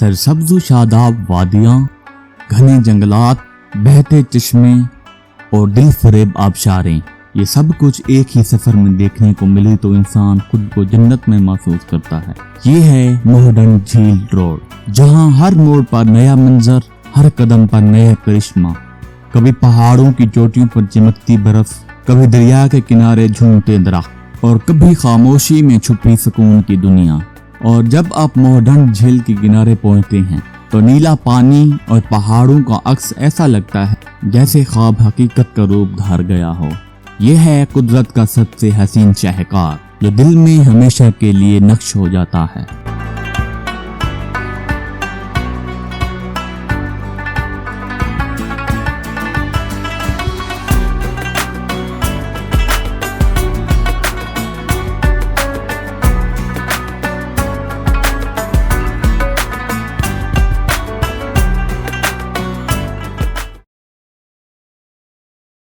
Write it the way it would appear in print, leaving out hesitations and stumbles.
सरसब्ज शादाब वादियाँ, घने जंगलात, बहते चश्मे और दिल फरेब आबशारें, ये सब कुछ एक ही सफर में देखने को मिले तो इंसान खुद को जन्नत में महसूस करता है। ये है मोहडंड झील रोड, जहाँ हर मोड़ पर नया मंजर, हर कदम पर नया करिश्मा। कभी पहाड़ों की चोटियों पर चमकती बर्फ, कभी दरिया के किनारे झूमते दरख्त और कभी खामोशी में छुपी सुकून की दुनिया। और जब आप मोहडंड झील के किनारे पहुंचते हैं तो नीला पानी और पहाड़ों का अक्स ऐसा लगता है जैसे ख्वाब हकीकत का रूप धार गया हो। यह है कुदरत का सबसे हसीन शाहकार, जो दिल में हमेशा के लिए नक्श हो जाता है।